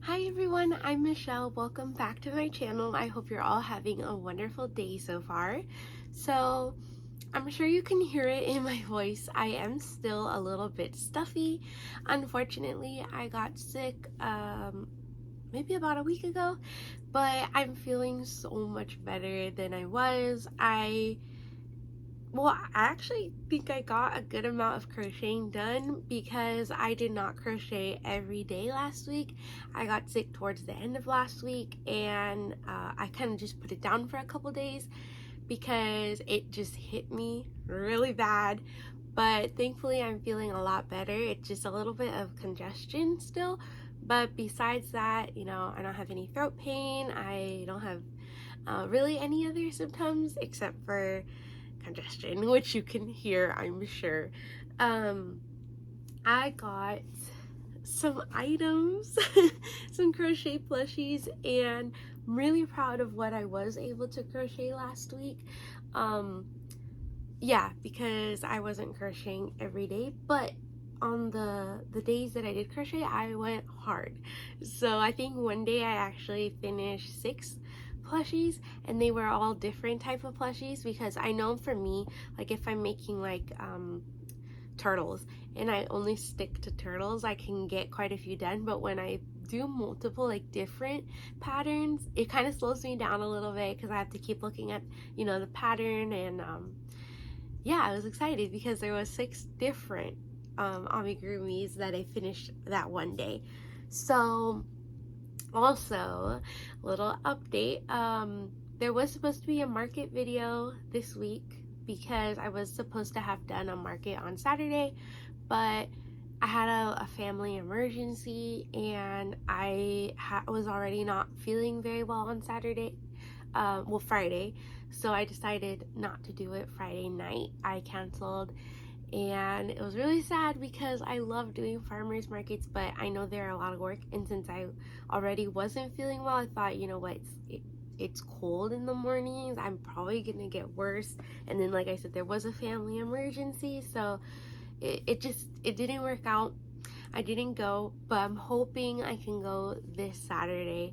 Hi everyone, I'm Michelle. Welcome back to my channel. I hope you're all having a wonderful day so far. So I'm sure you can hear it in my voice. I am still a little bit stuffy. Unfortunately, I got sick maybe about a week ago, but I'm feeling so much better than I was. I actually think I got a good amount of crocheting done because I did not crochet every day last week. I got sick towards the end of last week, and I kind of just put it down for a couple days because it just hit me really bad. But thankfully I'm feeling a lot better. It's just a little bit of congestion still, but besides that, I don't have any throat pain. I don't have really any other symptoms except for congestion, which you can hear, I'm sure. I got some items, some crochet plushies, and I'm really proud of what I was able to crochet last week. Yeah, because I wasn't crocheting every day, but on the days that I did crochet, I went hard. So I think one day I actually finished 6 plushies, and they were all different type of plushies, because I know for me, like if I'm making like turtles and I only stick to turtles, I can get quite a few done. But when I do multiple like different patterns, it kind of slows me down a little bit because I have to keep looking at the pattern. And yeah, I was excited because there was 6 different amigurumis that I finished that one day. So also, little update, there was supposed to be a market video this week because I was supposed to have done a market on Saturday, but I had a family emergency, and I was already not feeling very well on Friday, so I decided not to do it Friday night. I canceled, and it was really sad because I love doing farmers markets, but I know they're a lot of work, and since I already wasn't feeling well, I thought, you know what, it's cold in the mornings, I'm probably gonna get worse. And then, like I said, there was a family emergency, so it didn't work out. I didn't go, but I'm hoping I can go this Saturday.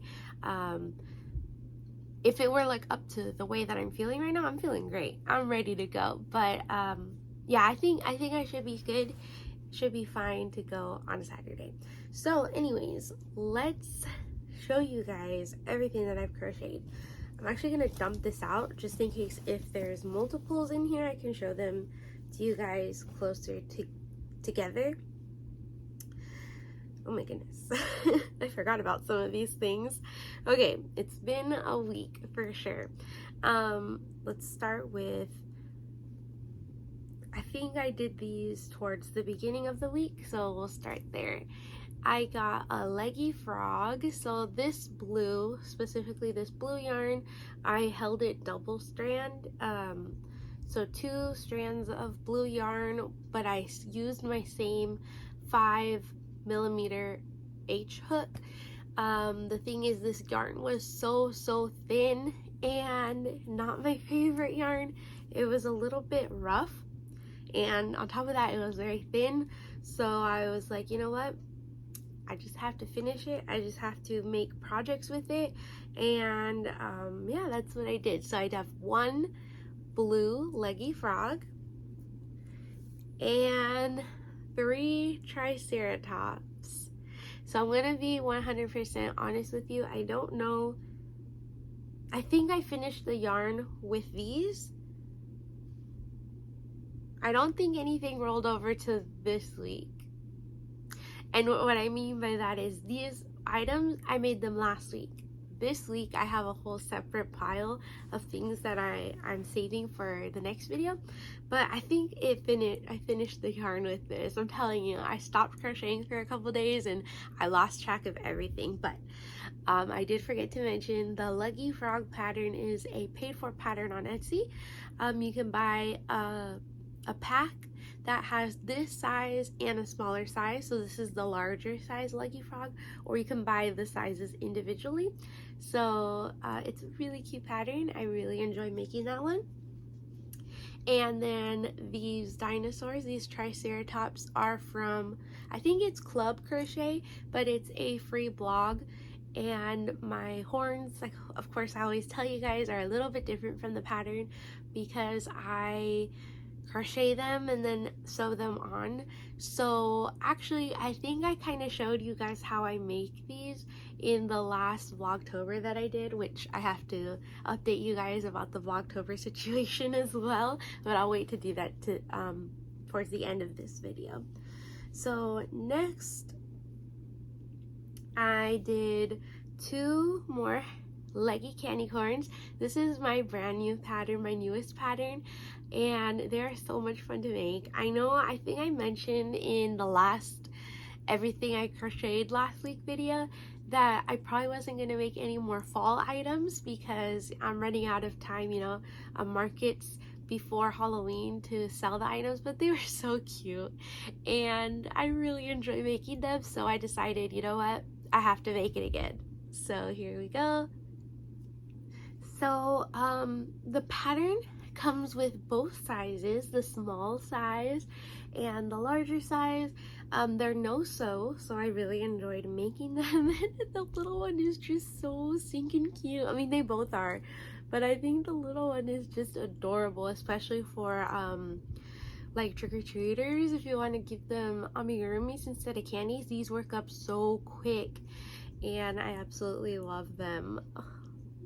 If it were like up to the way that I'm feeling right now, I'm feeling great, I'm ready to go. But yeah, I think I should be good, should be fine to go on a Saturday. So anyways, let's show you guys everything that I've crocheted. I'm actually gonna dump this out just in case if there's multiples in here, I can show them to you guys closer together. Oh my goodness, I forgot about some of these things. Okay, it's been a week for sure. Let's start with, I think I did these towards the beginning of the week, so we'll start there. I got a leggy frog. So this blue, specifically this blue yarn, I held it double strand. So 2 strands of blue yarn, but I used my same 5mm H hook. The thing is, this yarn was so thin and not my favorite yarn. It was a little bit rough, and on top of that, it was very thin. So I was like, you know what, I just have to finish it. I just have to make projects with it. And yeah, that's what I did. So I'd have 1 blue leggy frog and 3 triceratops. So I'm gonna be 100% honest with you. I don't know, I think I finished the yarn with these. I don't think anything rolled over to this week. And what I mean by that is, these items, I made them last week. This week I have a whole separate pile of things that I'm saving for the next video. But I think I finished the yarn with this. I'm telling you, I stopped crocheting for a couple days and I lost track of everything. But I did forget to mention, the leggy frog pattern is a paid for pattern on Etsy. You can buy a pack that has this size and a smaller size. So this is the larger size leggy frog, or you can buy the sizes individually. So it's a really cute pattern. I really enjoy making that one. And then these dinosaurs, these triceratops, are from, I think it's Club Crochet, but it's a free blog. And my horns, like, of course I always tell you guys, are a little bit different from the pattern because I crochet them and then sew them on. So actually I think I kind of showed you guys how I make these in the last Vlogtober that I did, which I have to update you guys about the Vlogtober situation as well, but I'll wait to do that to towards the end of this video. So next I did 2 more leggy candy corns. This is my brand new pattern, my newest pattern, and they're so much fun to make. I know, I think I mentioned in the last everything I crocheted last week video that I probably wasn't going to make any more fall items because I'm running out of time, you know, markets before Halloween to sell the items, but they were so cute and I really enjoy making them, so I decided, you know what, I have to make it again. So here we go. So the pattern comes with both sizes, the small size and the larger size. They're no-sew, so I really enjoyed making them. The little one is just so stinking cute. I mean, they both are, but I think the little one is just adorable, especially for like trick-or-treaters. If you want to give them amigurumis instead of candies, these work up so quick and I absolutely love them. Oh,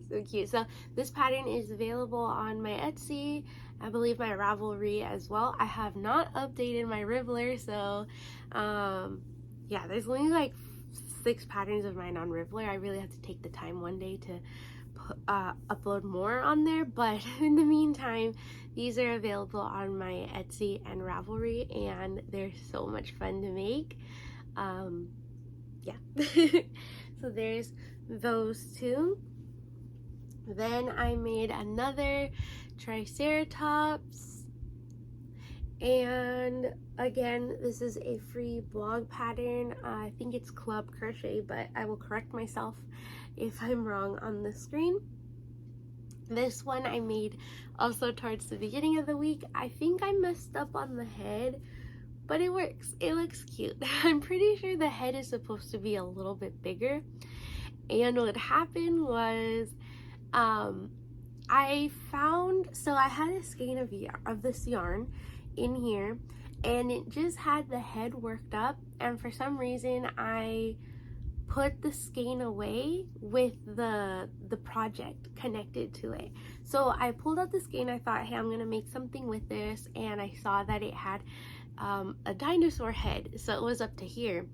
so cute. So this pattern is available on my Etsy, I believe my Ravelry as well. I have not updated my Ribbler, so yeah, there's only like 6 patterns of mine on Ribbler. I really have to take the time one day to upload more on there, but in the meantime these are available on my Etsy and Ravelry and they're so much fun to make. Yeah. So there's those 2. Then I made another triceratops, and again this is a free blog pattern. I think it's Club Crochet, but I will correct myself if I'm wrong on the screen. This one I made also towards the beginning of the week. I think I messed up on the head, but it works. It looks cute. I'm pretty sure the head is supposed to be a little bit bigger, and what happened was I found, so I had a skein of this yarn in here and it just had the head worked up, and for some reason I put the skein away with the project connected to it. So I pulled out the skein. I thought, hey, I'm gonna make something with this, and I saw that it had a dinosaur head, so it was up to here.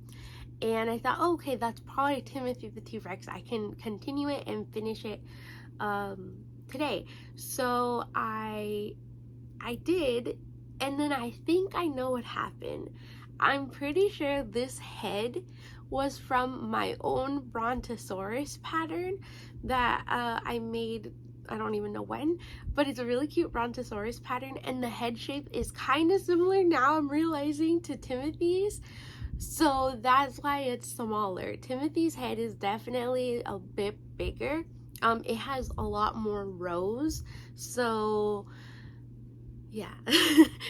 And I thought, oh, okay, that's probably Timothy the T-Rex. I can continue it and finish it today. So I did, and then I think I know what happened. I'm pretty sure this head was from my own Brontosaurus pattern that I made, I don't even know when, but it's a really cute Brontosaurus pattern, and the head shape is kind of similar now, I'm realizing, to Timothy's. So that's why it's smaller. Timothy's head is definitely a bit bigger. It has a lot more rows, so yeah.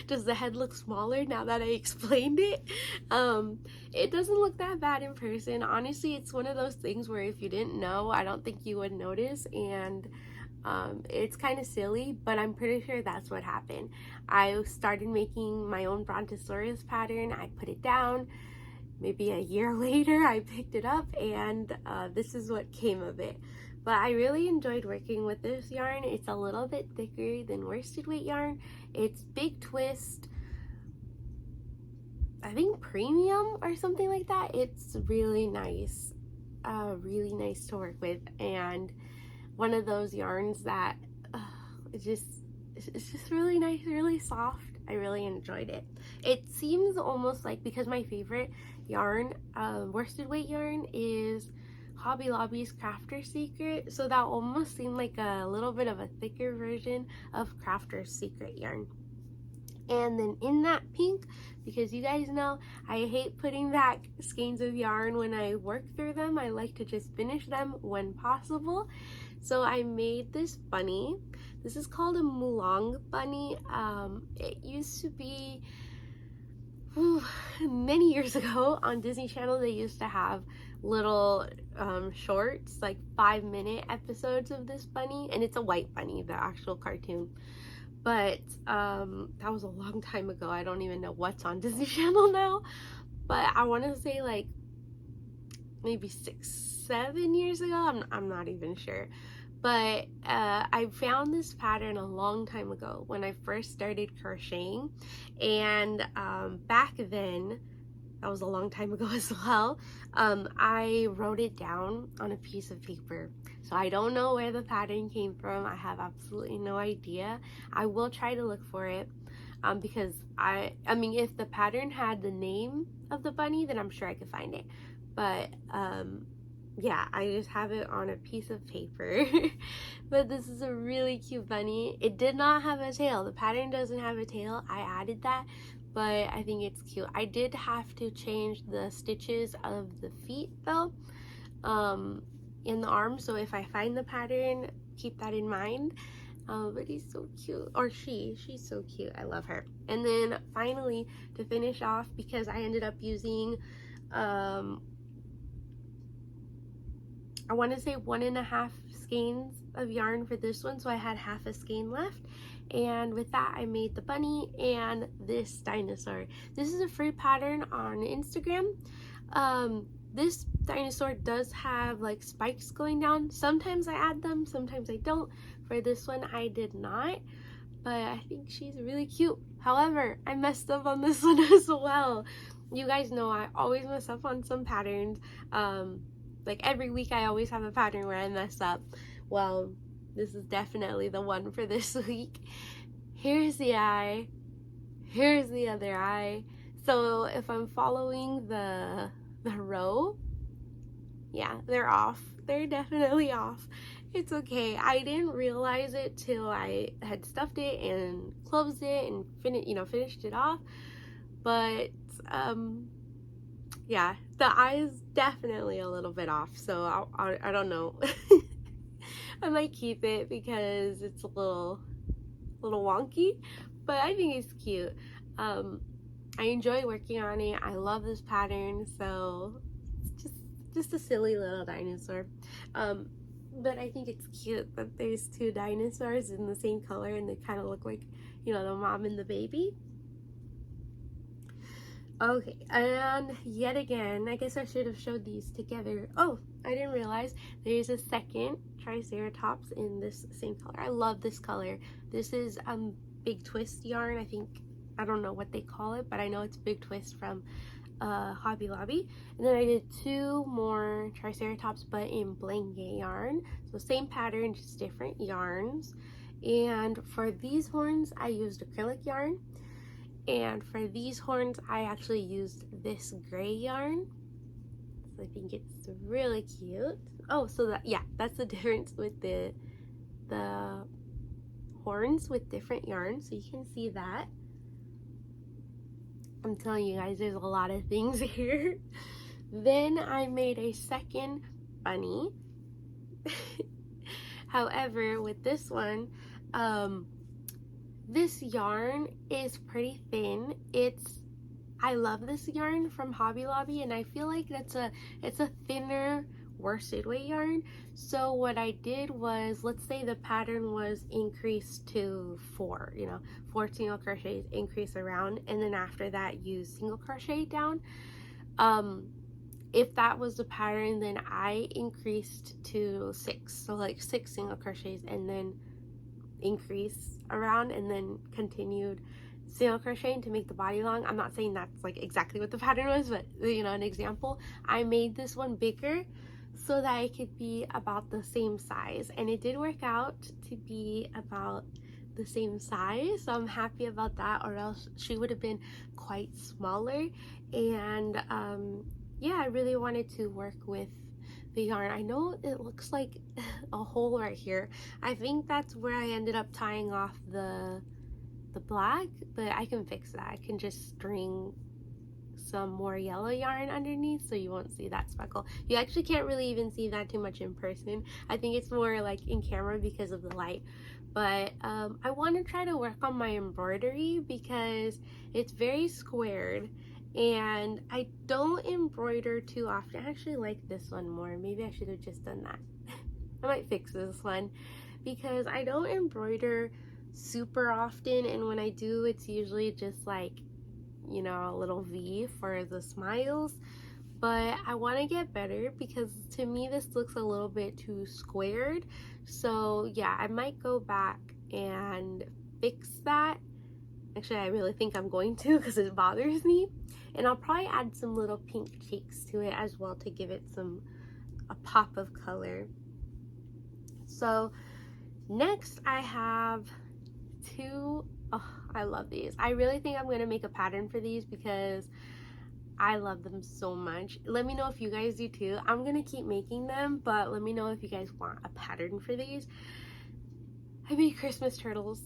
Does the head look smaller now that I explained it? It doesn't look that bad in person. Honestly, it's one of those things where if you didn't know, I don't think you would notice, and it's kind of silly, but I'm pretty sure that's what happened. I started making my own Brontosaurus pattern. I put it down. Maybe a year later, I picked it up, and this is what came of it. But I really enjoyed working with this yarn. It's a little bit thicker than worsted weight yarn. It's Big Twist, I think premium or something like that. It's really nice to work with, and one of those yarns that it's just really nice, really soft. I really enjoyed it. It seems almost like, because my favorite yarn, worsted weight yarn, is Hobby Lobby's Crafter's Secret, so that almost seemed like a little bit of a thicker version of Crafter's Secret yarn. And then in that pink, because you guys know I hate putting back skeins of yarn when I work through them. I like to just finish them when possible. So I made this bunny. This is called a Mulong bunny. It used to be, many years ago on Disney Channel, they used to have little shorts, like 5-minute episodes of this bunny, and it's a white bunny, the actual cartoon. But that was a long time ago. I don't even know what's on Disney Channel now, but I want to say like maybe 6-7 years ago. I'm not even sure. But I found this pattern a long time ago when I first started crocheting, and back then, that was a long time ago as well, I wrote it down on a piece of paper. So I don't know where the pattern came from. I have absolutely no idea. I will try to look for it because I mean, if the pattern had the name of the bunny, then I'm sure I could find it. But yeah, I just have it on a piece of paper. But this is a really cute bunny. It did not have a tail. The pattern doesn't have a tail. I added that, but I think it's cute. I did have to change the stitches of the feet though, in the arms. So if I find the pattern, keep that in mind. But he's so cute, or she's so cute. I love her. And then finally, to finish off, because I ended up using I want to say 1.5 skeins of yarn for this one, so I had half a skein left. And with that, I made the bunny and this dinosaur. This is a free pattern on Instagram. This dinosaur does have like spikes going down. Sometimes I add them, sometimes I don't. For this one, I did not, but I think she's really cute. However, I messed up on this one as well. You guys know I always mess up on some patterns. Like every week I always have a pattern where I mess up. Well, this is definitely the one for this week. Here's the eye. Here's the other eye. So if I'm following the row, yeah, they're off. They're definitely off. It's okay. I didn't realize it till I had stuffed it and closed it and finished it off. But yeah, the eye is definitely a little bit off, so I don't know. I might keep it because it's a little wonky, but I think it's cute. I enjoy working on it. I love this pattern, so it's just a silly little dinosaur. But I think it's cute that there's 2 dinosaurs in the same color and they kind of look like, the mom and the baby. Okay, and yet again, I guess I should have showed these together. Oh, I didn't realize there's a second Triceratops in this same color. I love this color. This is Big Twist yarn. I don't know what they call it, but I know it's Big Twist from Hobby Lobby. And then I did 2 more Triceratops, but in blanket yarn. So same pattern, just different yarns. And for these horns, I used acrylic yarn. And for these horns, I actually used this gray yarn. So I think it's really cute. Oh, so that's the difference with the horns with different yarns. So you can see that. I'm telling you guys, there's a lot of things here. Then I made a second bunny. However, with this one, this yarn is pretty thin. I love this yarn from Hobby Lobby, and I feel like it's a thinner worsted weight yarn. So what I did was, let's say the pattern was increased to 4 single crochets, increase around, and then after that use single crochet down. If that was the pattern, then I increased to 6, so like 6 single crochets, and then increase around, and then continued single crocheting to make the body long. I'm not saying that's like exactly what the pattern was, but an example. I made this one bigger so that it could be about the same size, and it did work out to be about the same size, so I'm happy about that, or else she would have been quite smaller. And yeah, I really wanted to work with the yarn. I know it looks like a hole right here. I think that's where I ended up tying off the the black, but I can fix that. I can just string some more yellow yarn underneath so you won't see that speckle. You actually can't really even see that too much in person. I think it's more like in camera because of the light. But I want to try to work on my embroidery because it's very squared and I don't embroider too often. I actually like this one more. Maybe I should have just done that. I might fix this one because I don't embroider super often, and when I do, it's usually just like, you know, a little V for the smiles. But I want to get better because to me this looks a little bit too squared. So yeah, I might go back and fix that. Actually, I really think I'm going to because it bothers me. And I'll probably add some little pink cheeks to it as well to give it a pop of color. So next I have two, oh, I love these. I really think I'm going to make a pattern for these because I love them so much. Let me know if you guys do too. I'm going to keep making them, but let me know if you guys want a pattern for these. I made Christmas turtles.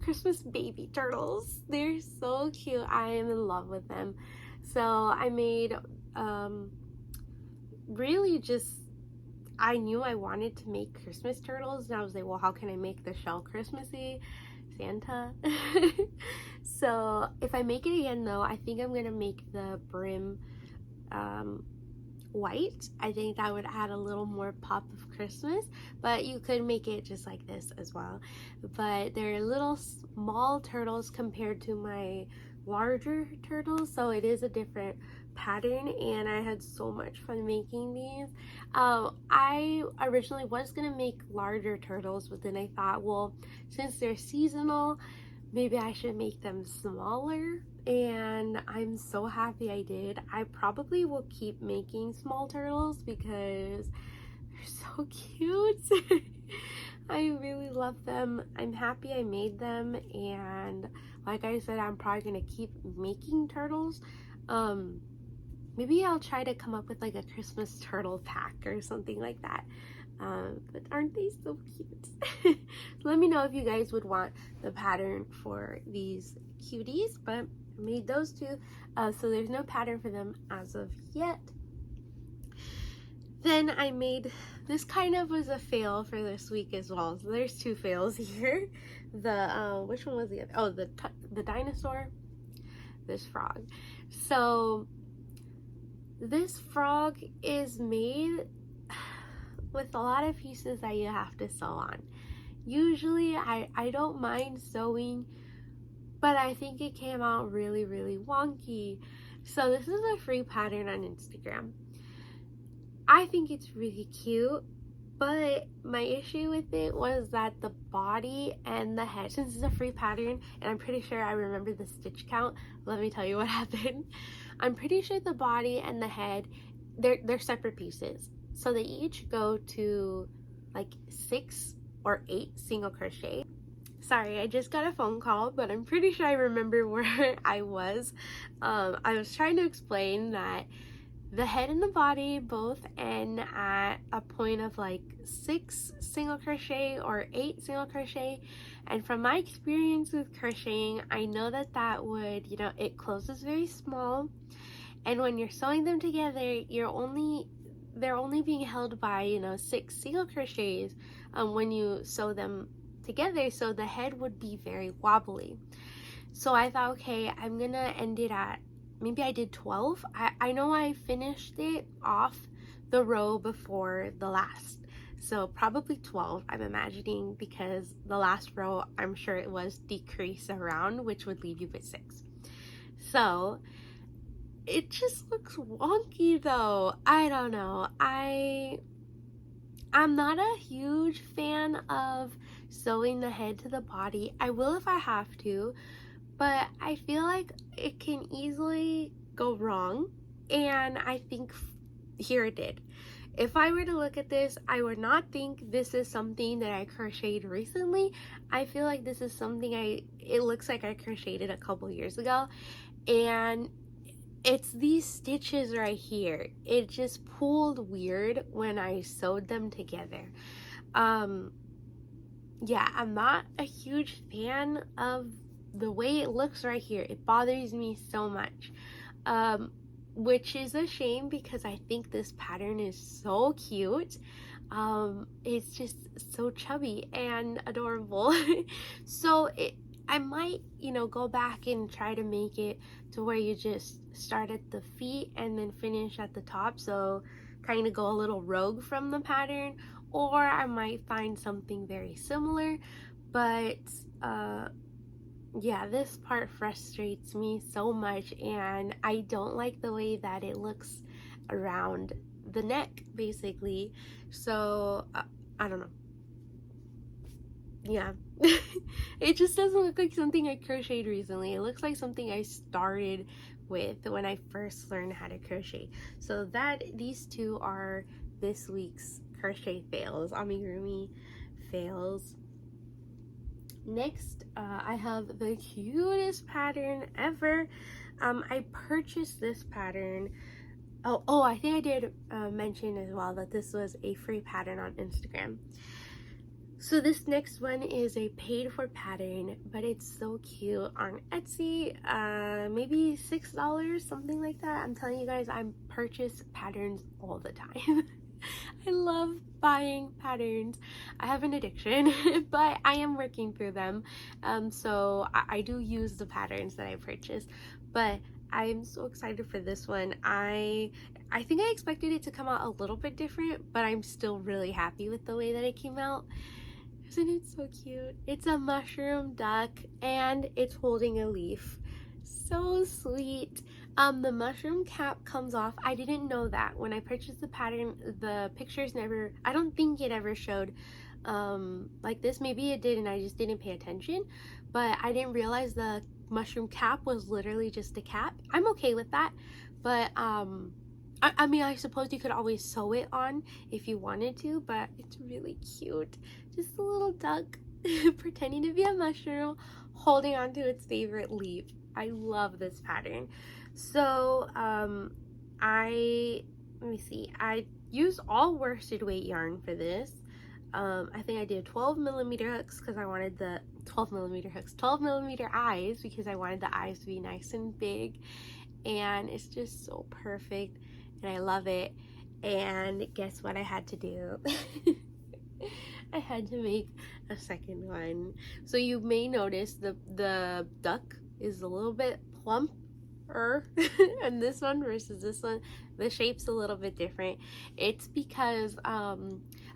Christmas baby turtles. They're so cute. I am in love with them. So I made really just, I knew I wanted to make Christmas turtles and I was like, well, how can I make the shell Christmassy? Santa. So if I make it again though, I think I'm gonna make the brim white. I think that would add a little more pop of Christmas, but you could make it just like this as well. But they're little small turtles compared to my larger turtles, so it is a different pattern, and I had so much fun making these. I originally was gonna make larger turtles, but then I thought, well, since they're seasonal, maybe I should make them smaller, and I'm so happy I did. I probably will keep making small turtles because they're so cute. I really love them. I'm happy I made them, and like I said, I'm probably gonna keep making turtles. Maybe I'll try to come up with like a Christmas turtle pack or something like that. But aren't they so cute? So let me know if you guys would want the pattern for these cuties, but I made those two, so there's no pattern for them as of yet. Then I made, this kind of was a fail for this week as well, so there's two fails here. The which one was the other? Oh, the dinosaur, this frog. So this frog is made with a lot of pieces that you have to sew on. Usually I don't mind sewing, but I think it came out really wonky. So this is a free pattern on Instagram. I think it's really cute, but my issue with it was that the body and the head, since it's a free pattern, and I'm pretty sure I remember the stitch count, let me tell you what happened. I'm pretty sure the body and the head, they're separate pieces. So they each go to like 6 or 8 single crochet. Sorry, I just got a phone call, but I'm pretty sure I remember where I was. I was trying to explain that the head and the body both end at a point of like 6 single crochet or 8 single crochet, and from my experience with crocheting, I know that that would, you know, it closes very small, and when you're sewing them together, they're only being held by, you know, 6 single crochets when you sew them together, so the head would be very wobbly. So I thought, okay, I'm gonna end it at, maybe I did 12. I know I finished it off the row before the last, so probably 12 I'm imagining, because the last row I'm sure it was decrease around, which would leave you with 6. So it just looks wonky though. I don't know. I'm not a huge fan of sewing the head to the body. I will if I have to, but I feel like it can easily go wrong, and I think here it did. If I were to look at this, I would not think this is something that I crocheted recently. I feel like this is something it looks like I crocheted a couple years ago, and it's these stitches right here. It just pulled weird when I sewed them together. Yeah, I'm not a huge fan of the way it looks right here, it bothers me so much. Which is a shame because I think this pattern is so cute. It's just so chubby and adorable. So I might, go back and try to make it to where you just start at the feet and then finish at the top. So kind of go a little rogue from the pattern, or I might find something very similar. But yeah, this part frustrates me so much, and I don't like the way that it looks around the neck, basically. So I don't know. Yeah. It just doesn't look like something I crocheted recently. It looks like something I started with when I first learned how to crochet. So these two are this week's crochet fails, amigurumi fails. Next, I have the cutest pattern ever. I purchased this pattern. Oh, I think I did mention as well that this was a free pattern on Instagram. So this next one is a paid for pattern, but it's so cute on Etsy. Maybe $6, something like that. I'm telling you guys, I purchase patterns all the time. I love buying patterns. I have an addiction, but I am working through them. So I do use the patterns that I purchase, but I'm so excited for this one. I think I expected it to come out a little bit different, but I'm still really happy with the way that it came out. Isn't it so cute? It's a mushroom duck and it's holding a leaf. So sweet. The mushroom cap comes off. I didn't know that when I purchased the pattern. The pictures never, I don't think it ever showed like this. Maybe it did and I just didn't pay attention, but I didn't realize the mushroom cap was literally just a cap. I'm okay with that, but I mean, I suppose you could always sew it on if you wanted to, but it's really cute. Just a little duck pretending to be a mushroom holding on to its favorite leaf. I love this pattern. So let me see, I used all worsted weight yarn for this. I think I did 12mm hooks because I wanted the 12mm eyes because I wanted the eyes to be nice and big, and it's just so perfect and I love it. And guess what I had to do? I had to make a second one. So you may notice the duck is a little bit plumper and this one versus this one, the shape's a little bit different. It's because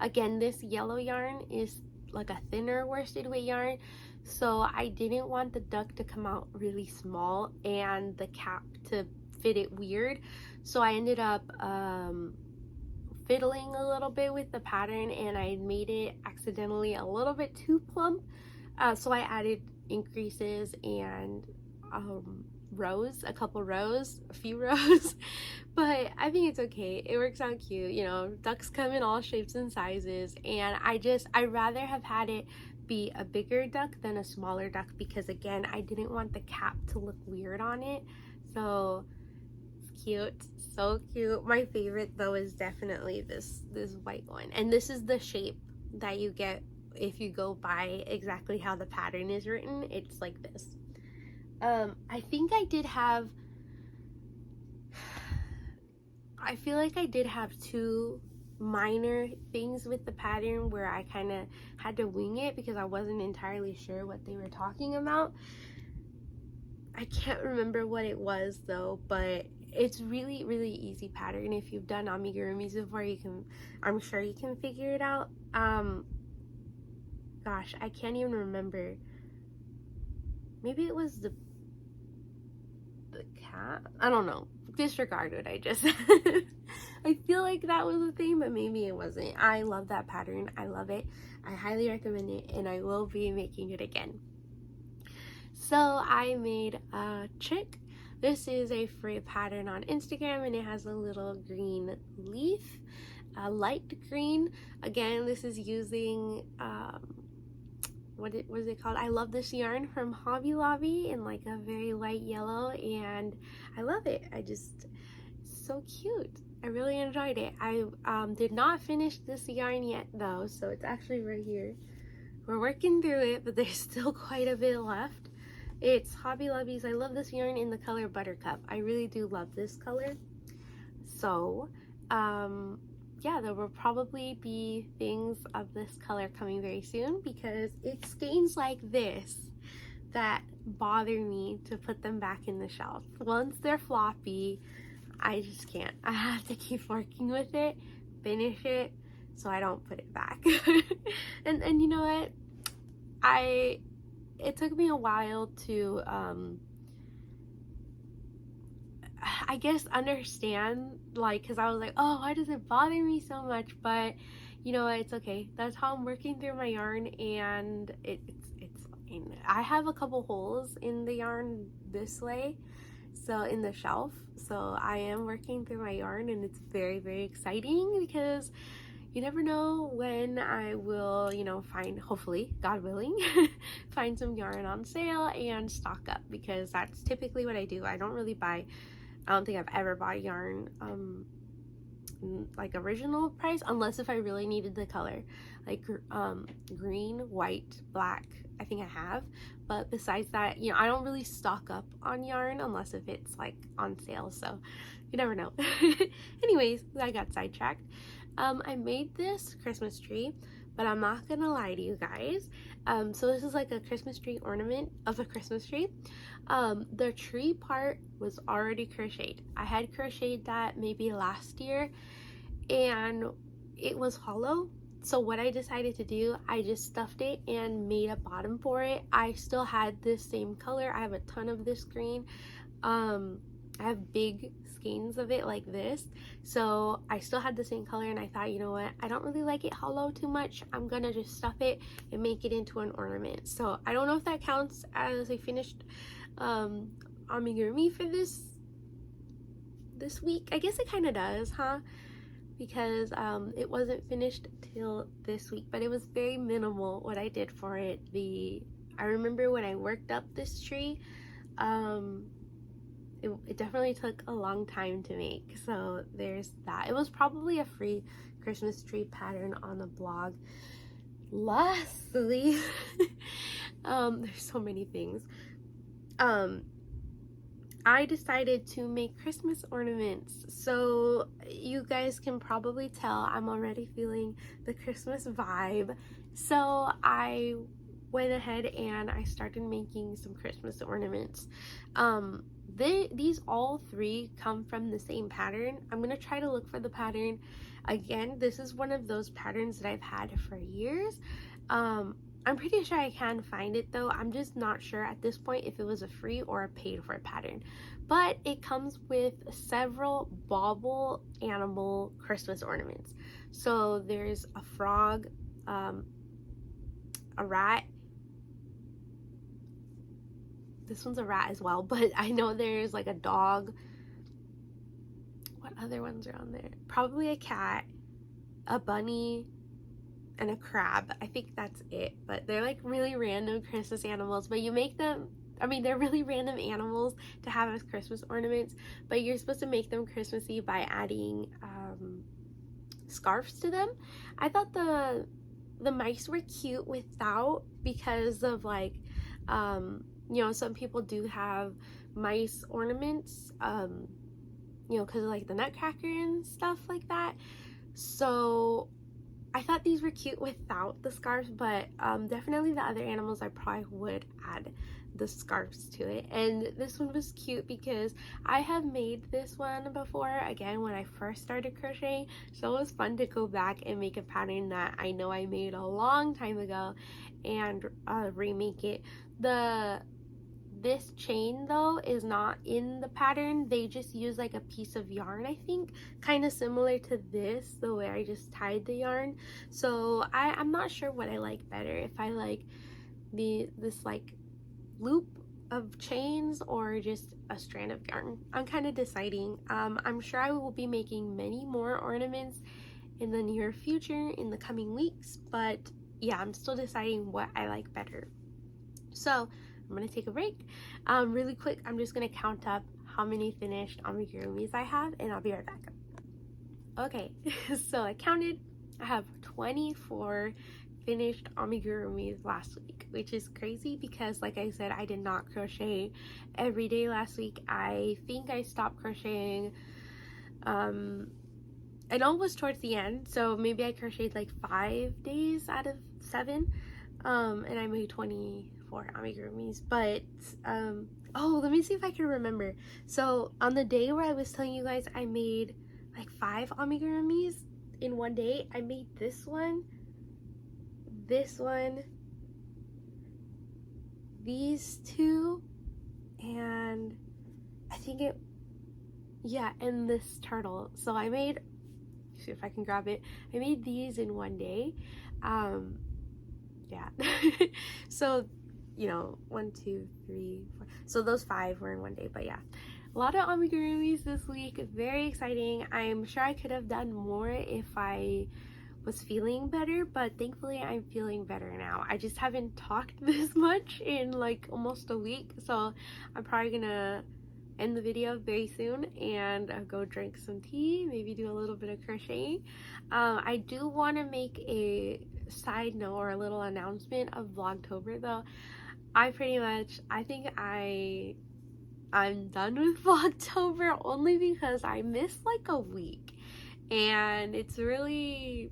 again, this yellow yarn is like a thinner worsted weight yarn, so I didn't want the duck to come out really small and the cap to fit it weird. So I ended up fiddling a little bit with the pattern and I made it accidentally a little bit too plump. So I added increases and rows, a few rows, but I think it's okay. It works out cute. You know, ducks come in all shapes and sizes, and I'd rather have had it be a bigger duck than a smaller duck because again, I didn't want the cap to look weird on it. So it's cute, so cute. My favorite though is definitely this white one, and this is the shape that you get if you go by exactly how the pattern is written. It's like this. I think I feel like I did have two minor things with the pattern where I kind of had to wing it because I wasn't entirely sure what they were talking about. I can't remember what it was though, but it's really easy pattern. If you've done amigurumis before, I'm sure you can figure it out. Gosh, I can't even remember. Maybe it was the cat? I don't know. Disregard what I just said. I feel like that was a thing, but maybe it wasn't. I love that pattern. I love it. I highly recommend it, and I will be making it again. So I made a chick. This is a free pattern on Instagram, and it has a little green leaf, a light green. Again, this is using what was it called? I love this yarn from Hobby Lobby in like a very light yellow, and I love it. So cute. I really enjoyed it. I did not finish this yarn yet though, so it's actually right here. We're working through it, but there's still quite a bit left. It's Hobby Lobby's. I love this yarn in the color Buttercup. I really do love this color. So, yeah, there will probably be things of this color coming very soon because it's skeins like this that bother me to put them back in the shelf. Once they're floppy, I just can't. I have to keep working with it, finish it, so I don't put it back. and you know what? It took me a while to I guess understand, like, because I was like, oh, why does it bother me so much? But you know what, it's okay. That's how I'm working through my yarn, and it's fine. I have a couple holes in the yarn this way, so in the shelf, so I am working through my yarn, and it's very, very exciting because you never know when I will, you know, find, hopefully, God willing, find some yarn on sale and stock up, because that's typically what I do. I don't really buy, I don't think I've ever bought yarn like original price, unless if I really needed the color, like green, white, black. I think I have, but besides that, you know, I don't really stock up on yarn unless if it's like on sale, so you never know. Anyways, I got sidetracked. I made this Christmas tree, but I'm not gonna lie to you guys. So this is like a Christmas tree ornament of a Christmas tree. The tree part was already crocheted. I had crocheted that maybe last year, and it was hollow. So what I decided to do, I just stuffed it and made a bottom for it. I still had this same color. I have a ton of this green. I have big skeins of it like this, so I still had the same color, and I thought, you know what, I don't really like it hollow too much. I'm gonna just stuff it and make it into an ornament. So I don't know if that counts as a finished amigurumi for this week. I guess it kind of does, huh? Because it wasn't finished till this week, but it was very minimal what I did for it. I remember when I worked up this tree, it definitely took a long time to make, so there's that. It was probably a free Christmas tree pattern on the blog. Lastly, there's so many things. I decided to make Christmas ornaments, so you guys can probably tell I'm already feeling the Christmas vibe. So I went ahead and I started making some Christmas ornaments. These all three come from the same pattern. I'm gonna try to look for the pattern. Again, this is one of those patterns that I've had for years. I'm pretty sure I can find it though. I'm just not sure at this point if it was a free or a paid for pattern. But it comes with several bauble animal Christmas ornaments. So there's a frog, a rat. This one's a rat as well, but I know there's like a dog. What other ones are on there? Probably a cat, a bunny, and a crab. I think that's it, but they're like really random Christmas animals, but you make them, I mean, they're really random animals to have as Christmas ornaments, but you're supposed to make them Christmassy by adding scarves to them. I thought the mice were cute without, because of like you know, some people do have mice ornaments, you know, because of like the nutcracker and stuff like that. So I thought these were cute without the scarves, but definitely the other animals I probably would add the scarves to it. And this one was cute because I have made this one before, again, when I first started crocheting, so it was fun to go back and make a pattern that I know I made a long time ago and remake it. This chain though is not in the pattern. They just use like a piece of yarn, I think, kind of similar to this, the way I just tied the yarn. So I'm not sure what I like better, if I like this like loop of chains or just a strand of yarn. I'm kind of deciding. I'm sure I will be making many more ornaments in the near future, in the coming weeks, but yeah, I'm still deciding what I like better. So I'm gonna take a break. Really quick, I'm just gonna count up how many finished amigurumis I have, and I'll be right back. Okay, so I counted. I have 24 finished amigurumis last week, which is crazy because, like I said, I did not crochet every day last week. I think I stopped crocheting, I know it was towards the end, so maybe I crocheted like 5 days out of 7, and I made 24 amigurumis. But oh, let me see if I can remember. So on the day where I was telling you guys I made like 5 amigurumis in one day, I made this one, these 2, and I think it, yeah, and this turtle. So I made, see if I can grab it, I made these in one day. Yeah. So, you know, 1, 2, 3, 4, so those 5 were in one day. But yeah, a lot of amigurumis this week, very exciting. I'm sure I could have done more if I was feeling better, but thankfully I'm feeling better now. I just haven't talked this much in like almost a week, so I'm probably gonna end the video very soon and go drink some tea, maybe do a little bit of crocheting. I do want to make a side note or a little announcement of Vlogtober though. I think I'm done with Vlogtober, only because I missed like a week and it's really,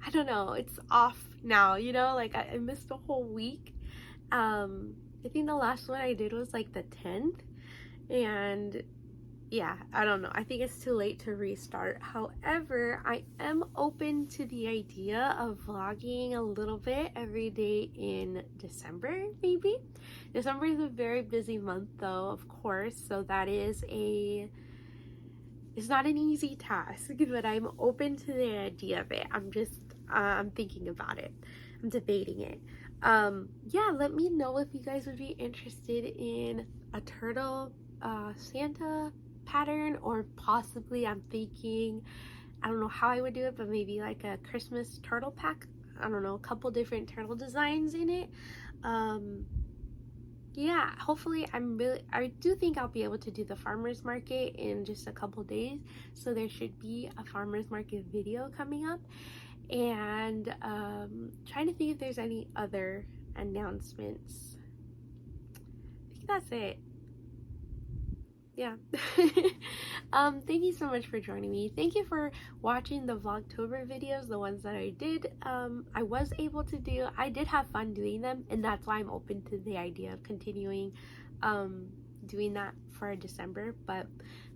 I don't know, it's off now, you know, like I missed a whole week. I think the last one I did was like the 10th, and yeah, I don't know, I think it's too late to restart. However, I am open to the idea of vlogging a little bit every day in December, maybe. December is a very busy month though, of course, so that is it's not an easy task, but I'm open to the idea of it. I'm thinking about it, I'm debating it. Yeah, let me know if you guys would be interested in a turtle Santa pattern, or possibly I'm thinking, I don't know how I would do it, but maybe like a Christmas turtle pack. I don't know, a couple different turtle designs in it. Yeah, hopefully I do think I'll be able to do the farmers market in just a couple days, so there should be a farmers market video coming up. And trying to think if there's any other announcements. I think that's it. Yeah. Thank you so much for joining me. Thank you for watching the Vlogtober videos, the ones that I did. I was able to do, I did have fun doing them, and that's why I'm open to the idea of continuing doing that for December. But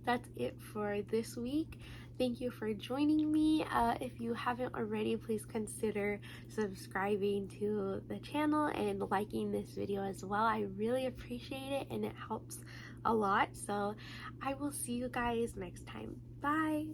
that's it for this week. Thank you for joining me. If you haven't already, please consider subscribing to the channel and liking this video as well. I really appreciate it, and it helps a lot. So I will see you guys next time. Bye.